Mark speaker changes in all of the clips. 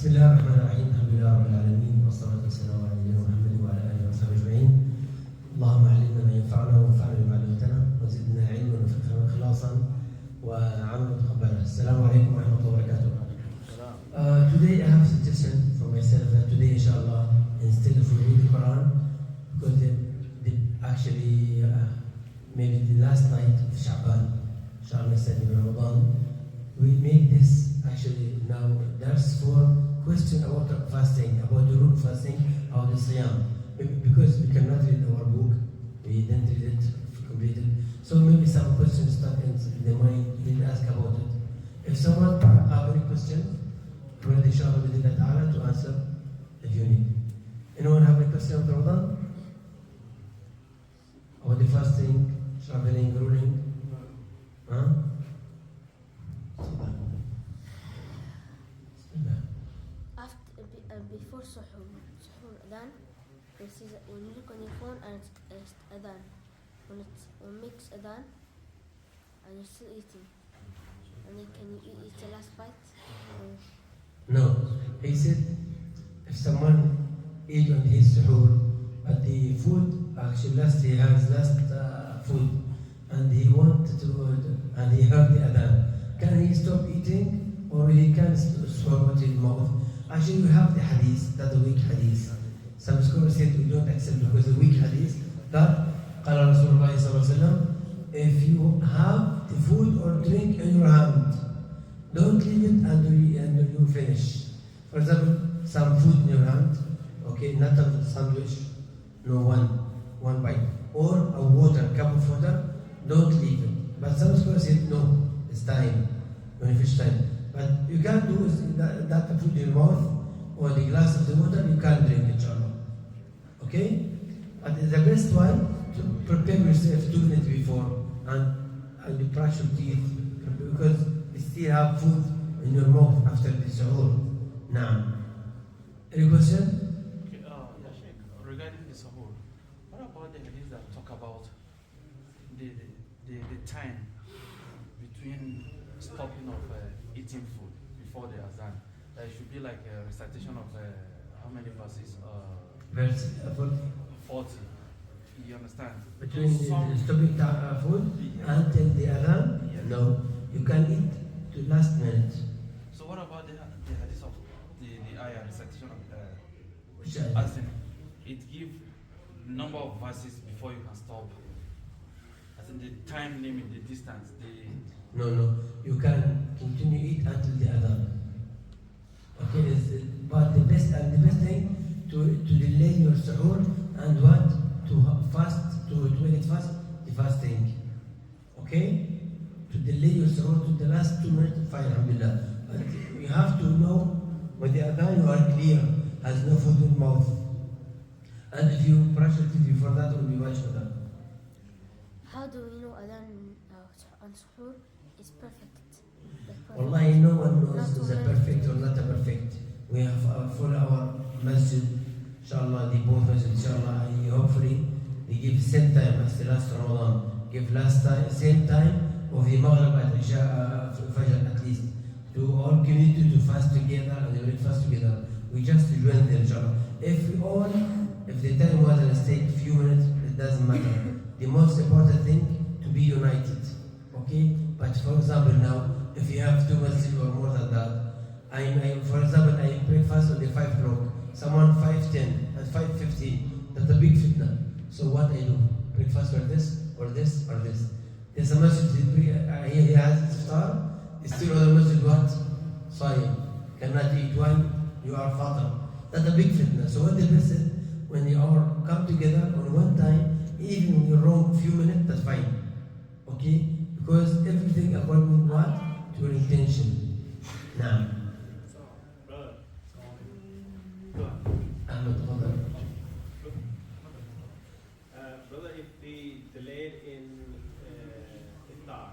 Speaker 1: بسم الله الرحمن الرحيم الحمد لله رب العالمين والصلاة والسلام على نبينا محمد وعلى آله وصحبه أجمعين. اللهم علمنا ما ينفعنا وانفعنا بما علمتنا وزدنا علما وفقها وإخلاصا وعملا متقبلا. السلام عليكم ورحمة الله وبركاته. Today I have a suggestion for myself that today inshallah instead of reading the Quran, because actually maybe the last night of Sha'ban, inshallah instead of Ramadan, we make this actually now there's for question about fasting, about the rule of fasting, about the Siyam. Because we cannot read our book, we didn't read it completed. So maybe some questions stuck in the mind, we ask about it. If someone have any question, we'll inshallah to answer if you need. Anyone have any question about Ramadan? About the fasting, traveling, ruling? Huh?
Speaker 2: Before suhoor adhan, when you look on your phone and it's adhan, when it makes adhan and you're still eating, and then can you eat the last bite?
Speaker 1: No, he said if someone eat on his suhoor, but the food actually he has last food, and he wanted to, and he heard the adhan, can he stop eating or he can swallow it in his mouth? Actually, we have the hadith, that's a weak hadith. Some scholars said we don't accept because the weak hadith that قال رسول الله صلى الله عليه وسلم, if you have the food or drink in your hand, don't leave it until you finish. For example, some food in your hand, okay, not a sandwich, no one bite, or a water, cup of water, don't leave it. But some scholars said no, it's time, when you finish time. But you can't do that food in your mouth or the glass of the water, you can't drink it, inshallah. Okay? But the best one to prepare yourself 2 minutes before and you brush your teeth because you still have food in your mouth after the suhoor. Now, any question?
Speaker 3: Okay, yeah, Sheikh. Regarding the suhoor, what about the hadith that talk about the time between stopping of eating food before the azan? That it should be like a recitation of how many verses?
Speaker 1: Verse
Speaker 3: 40. You understand?
Speaker 1: Between the stopping food until the adhan?
Speaker 3: Yes.
Speaker 1: No, you can eat to last minute.
Speaker 3: So what about the hadith of the ayah recitation of
Speaker 1: Which ayah?
Speaker 3: as in it give number of verses before you can stop? As in the time limit, the distance,
Speaker 1: No, you can continue eat until the adhan. Okay, but the best thing to delay your suhoor and what to fast to make it fast, the fasting. Okay, to delay your suhoor to the last 2 minutes, fine, alhamdulillah. But you have to know when the adhan you are clear, has no food in mouth, and if you brush your teeth before that, will be much better.
Speaker 2: How do we know adhan on suhoor is perfect?
Speaker 1: Wallahi, no one knows is a perfect or not a perfect. We have for our masjid, inshallah, the both masjid, inshallah, hopefully they give same time as the last Ramadan, give last time, same time of the Maghrib at Isha, Fajr at least, to all community to fast together and they will fast together. We just join them, inshallah. If the time was a mistake, few minutes, it doesn't matter. The most important thing to be united, okay? But for example now, if you have 2 masjid or more than that, for example, I breakfast on the 5 o'clock, someone 5:10 and 5:15, that's a big fitna. So what I do? Breakfast or this, or this, or this. There's a masjid, he has iftar, still other masjid what? Sayyid. Cannot eat one, you are father. That's a big fitna. So what the best is, when you all come together on one time, even when you're wrong few minutes, that's fine. Okay? Because everything according to what? To your intention. Now.
Speaker 4: Brother, if we delayed in iftar,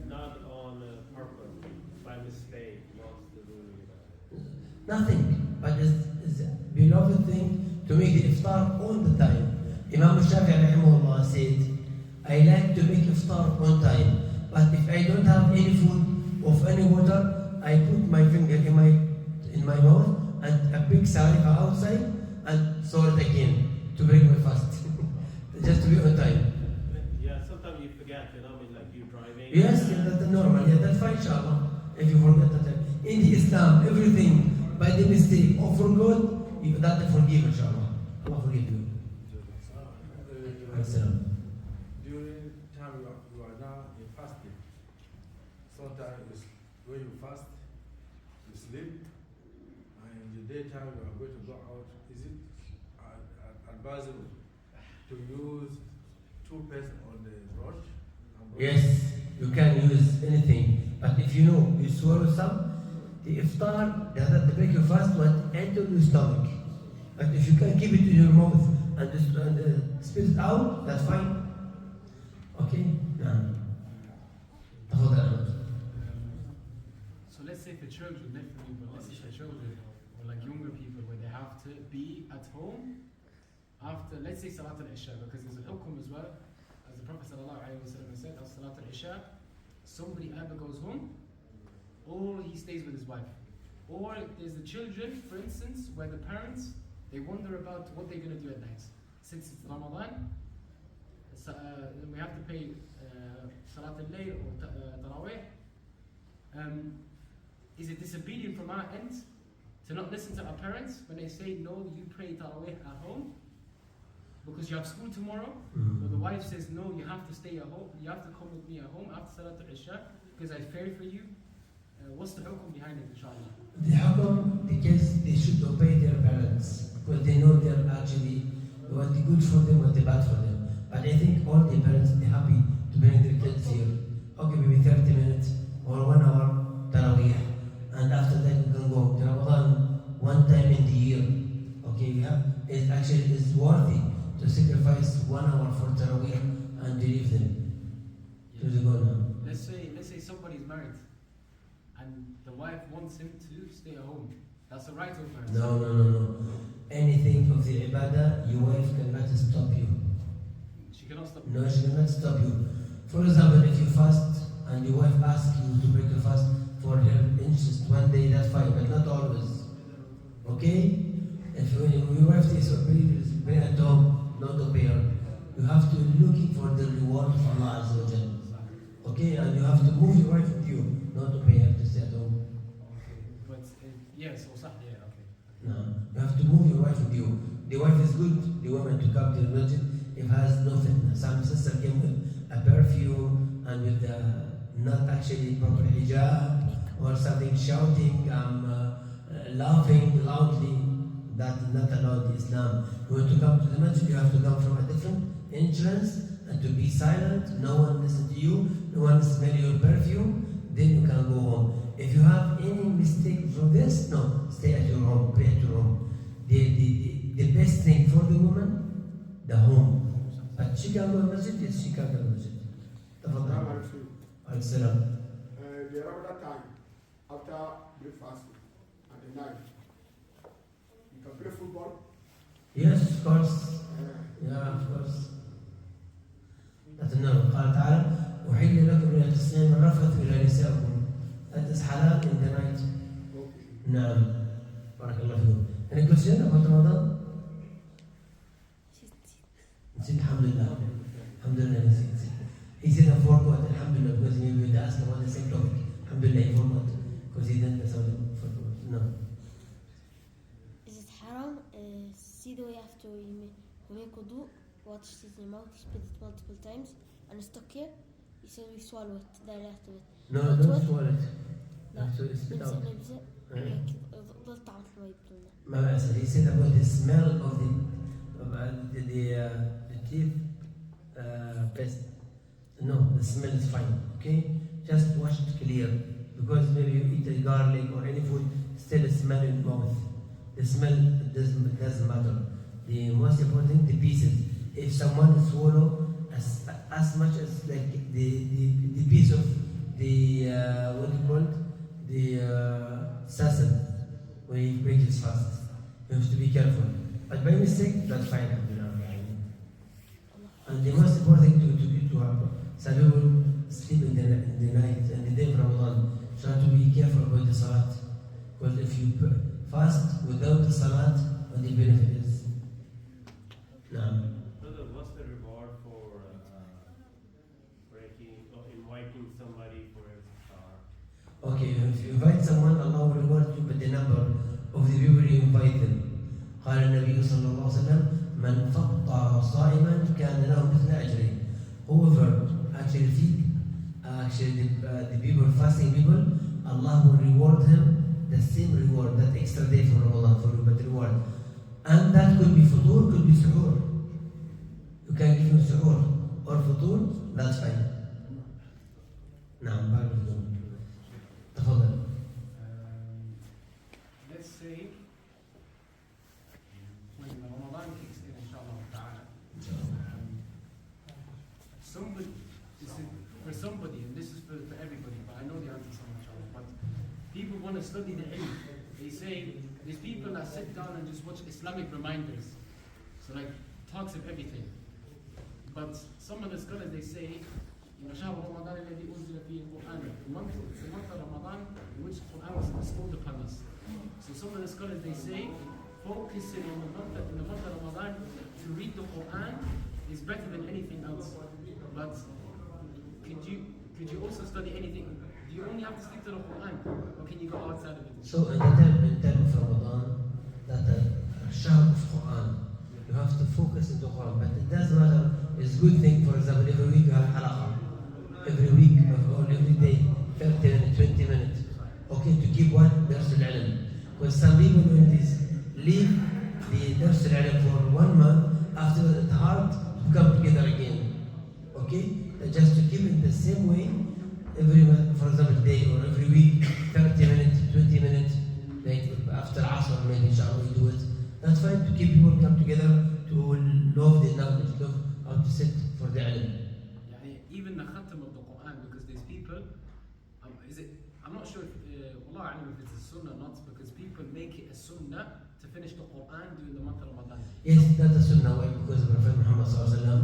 Speaker 4: not on purpose, by mistake, what's the rule?
Speaker 1: Nothing, but it's a beloved thing to make the iftar all the time. Imam Shafi'i rahimahullah said, I like to make iftar on time, but if I don't have any food of any water, I put my finger in my mouth and a big saliva outside and throw it again to break my fast. Just to be on time.
Speaker 4: Yeah, sometimes you forget, you know, I mean, like you're driving.
Speaker 1: Yes, that's normal. Yeah, that's fine, inshallah. If you forget that. In Islam, everything by the mistake or for good, you that forgive, inshallah. Allah forgive you.
Speaker 5: During time you are now in fasting, sometimes when you fast, you sleep, and in the daytime you are going to go out. Is it advisable to use toothpaste on the brush?
Speaker 1: Yes, you can use anything, but if you know you swallow some, the iftar doesn't break your fast went into your stomach. But if you can keep it in your mouth and spit it out, that's fine. Okay? نعم. تفضل أحمد.
Speaker 6: So let's say for children, not for you, but let's say for children or like younger people where they have to be at home after, let's say Salat al-Isha, because there's a hukum as well, as the Prophet ﷺ said, after Salat al-Isha, somebody either goes home or he stays with his wife. Or there's the children, for instance, where the parents, they wonder about what they're going to do at night. Since it's Ramadan, then we have to pay Salat al-Layl or Tarawih. Is it disobedient from our end to not listen to our parents when they say, no, you pray Tarawih at home because you have school tomorrow? Or the wife says, no, you have to stay at home, you have to come with me at home after Salat al-Isha because I fear for you. What's the hukum behind it, inshallah?
Speaker 1: The hukum, the kids, they should obey their parents because they know they're actually what the good for them, what the bad for them. But I think all the parents are happy to bring their kids here. Okay, maybe 30 minutes or 1 hour Taraweeh, and after that we can go to Ramadan one time in the year. Okay, we have it actually is worthy to sacrifice 1 hour for Taraweeh and to leave them.
Speaker 6: Yeah.
Speaker 1: To go now.
Speaker 6: Let's say somebody's married and the wife wants him to stay at home. That's a right of hers.
Speaker 1: No. Anything of the ibadah, your wife cannot stop you.
Speaker 6: She cannot stop.
Speaker 1: No, she cannot stop you. For example, if you fast and your wife asks you to break your fast for her interest one day, that's fine, but not always. Okay? If your wife says, bring at home, not obey her, you have to looking for the reward of Allah Azza wa Jalla. Okay? And you have to move your wife with you, not obey her to stay at home.
Speaker 6: Okay. But yes, or sah, yeah, okay.
Speaker 1: No, you have to move your wife with you. The wife is good, the woman to come to the masjid if has no fitna. Some sister came with a perfume and with not actually proper hijab or something shouting, laughing loudly. That is not allowed in Islam. You want to come to the masjid, you have to come from a different entrance and to be silent. No one listen to you, no one smell your perfume. Then you can go home. If you have any mistake from this, no, stay at your home, pray at your home. The best thing for the woman, the home. But she can go to the masjid, yes, she can go to the masjid. تفضل. عليكم السلام.
Speaker 7: The Ramadan time, after breakfast at the night, you can play football.
Speaker 1: Yes, of course. Yeah, of course. أتنام قال تعالى أحل لكم من الصيام الرفث إلى نسائكم. That is halal in the night.
Speaker 7: Okay.
Speaker 1: نعم. بارك الله فيكم. Any question about Ramadan? نسيت الحمد لله. الحمد لله نسيت. He said I forgot Alhamdulillah because maybe we asked about the same topic. Alhamdulillah he forgot because he didn't forgot. No.
Speaker 2: Is it haram? See the way after you make wudu, water stays in your mouth, you spit it multiple times, and it's stuck here. You say we swallow it directly after it.
Speaker 1: No,
Speaker 2: But
Speaker 1: don't
Speaker 2: what?
Speaker 1: swallow it.
Speaker 2: لا
Speaker 1: So spit out.
Speaker 2: نبزق ضل طعم ما يبطلنا.
Speaker 1: ما بأس. He said about the smell of the teeth paste. No, the smell is fine. Okay, just wash it clear because maybe you eat a garlic or any food, still smell in the mouth. The smell doesn't matter. The most important the pieces. If someone swallow as much as like the piece of the what do you call it? The sesame when he breaks his fast. You have to be careful. But by mistake, that's fine. And the most important thing to have some people sleep in the night and the day of Ramadan. Try to be careful about the salat. Because if you fast without the salat, what the benefit is? No.
Speaker 4: Brother, what's the reward for breaking or inviting somebody for a iftar?
Speaker 1: Okay, if you invite someone, Allah will reward you with the number of the people you invite them. قال النبي صلى الله عليه وسلم من فطر صائما كان له مثل أجره. Whoever actually feed the people, fasting people, Allah will reward him the same reward, that extra day for Ramadan, for the reward. And that could be futur, could be suhoor. You can give him suhoor or futur, that's fine. نعم بارك الله. تفضل.
Speaker 6: Let's say when Ramadan kicks in, inshallah ta'ala, somebody, for somebody, and this is for everybody, but I know the answer so much, but people want to study the ilm. They say, there's people that sit down and just watch Islamic reminders. So like, talks of everything. But some of the scholars, they say, شهر رمضان الذي أنزل فيه القرآن. The month of Ramadan in which the Quran was installed upon us. So some of the scholars, they say, focusing on in the month of Ramadan to read the Quran is better than anything else. But could you also study anything? Do you only have to stick to the Quran, or can you go outside of it?
Speaker 1: So in time of Ramadan, that shahr of Quran, you have to focus on the Quran. But it doesn't matter. It's a good thing. For example, every week you have halaqah. Every week or every day, 30 minutes, 20 minutes. Okay, to keep what? Dars al-ilm. Because some people when they leave the Dars al-ilm for 1 month, after it's hard to come together again. Okay? Just to keep it the same way, every month, for example, day or every week, 30 minutes, 20 minutes, like after Asr, maybe inshallah we do it. That's fine to keep people come together to love the knowledge, love how to sit for the ilm.
Speaker 6: Even the khatam of the Quran, because there's people, I'm not sure if, Allah alam if it's a sunnah or not, because people make it a sunnah to finish the Quran during the month of Ramadan.
Speaker 1: Yes, that's a sunnah. Why? Because Prophet Muhammad sallallahu alaihi wasallam,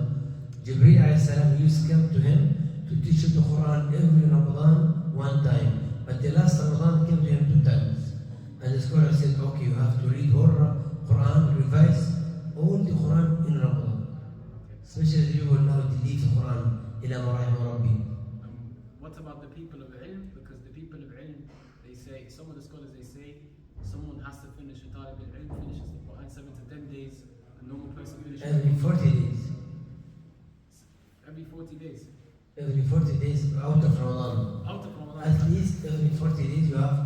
Speaker 1: Jibreel alayhi salam used to come to him to teach him the Quran every Ramadan 1 time. But the last Ramadan came to him 2 times. And the scholar said, okay, you have to read whole Quran, revise all the Quran in Ramadan. Especially the people now they leave the Quran ila marahim Rabbi.
Speaker 6: What about the people of ilm? Because the people of ilm, they say, some of the scholars, they say, someone has to finish, a talib al-ilm finishes the Quran 7 to 10 days, a normal person finishes
Speaker 1: Every 40 days.
Speaker 6: Every 40 days.
Speaker 1: Every 40 days out of Ramadan.
Speaker 6: Out of Ramadan.
Speaker 1: At least every 40 days you have,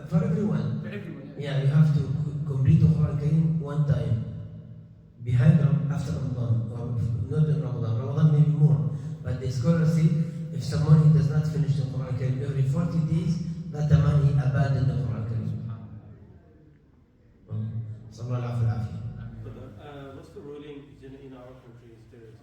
Speaker 1: for everyone.
Speaker 6: For everyone,
Speaker 1: Yeah, you have to complete the Quran Kareem 1 time. Behind after Ramadan, or not in Ramadan. Ramadan maybe more. But the scholars say, if someone does not finish the Quran Kareem every 40 days, that the man he abandoned the Quran Kareem. Sallallahu alaihi
Speaker 4: But what's the ruling in our countries? There's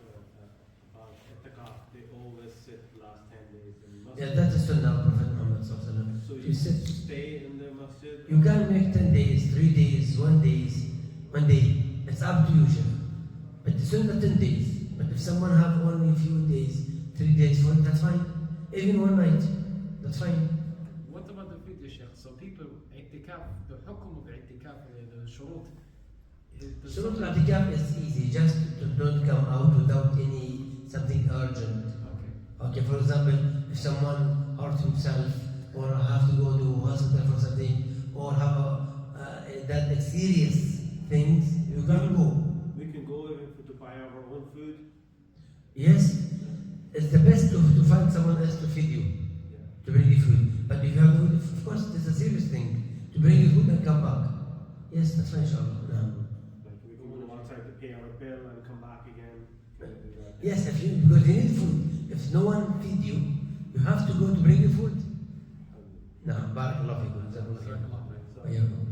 Speaker 4: about itikaf. They always sit last 10 days in masjid.
Speaker 1: Yeah, that's the sunnah of Prophet Muhammad sallallahu alaihi wasallam.
Speaker 4: So
Speaker 1: You
Speaker 4: you
Speaker 1: sit.
Speaker 4: stay in the masjid.
Speaker 1: You can make 10 days, 3 days, 1 day. It's up to you, Sheikh. But the sunnah 10 days. But if someone have only a few days, 3 days, 4, that's fine. Even 1 night, that's fine.
Speaker 6: What about the fidya, Sheikh? So people, i'tikaf, the hukum of i'tikaf, the shurut.
Speaker 1: Shurut al-i'tikaf is easy, just to don't come out without something urgent. Okay, for example, if someone hurt himself, or have to go to hospital for something, or have that serious things, you can go.
Speaker 4: We can go even to buy our own food.
Speaker 1: Yes, it's the best to find someone else to feed you, to bring you food. But if you have food, of course, it's a serious thing to bring you food and come back. Yes, that's fine, inshallah. No.
Speaker 4: Like we can go outside to pay our bill and come back again. Can we do that?
Speaker 1: Yes, because you need food. If no one feed you, you have to go to bring you food. No, barakallahu fikum. Jazakumullah khair. Wa iyyakum.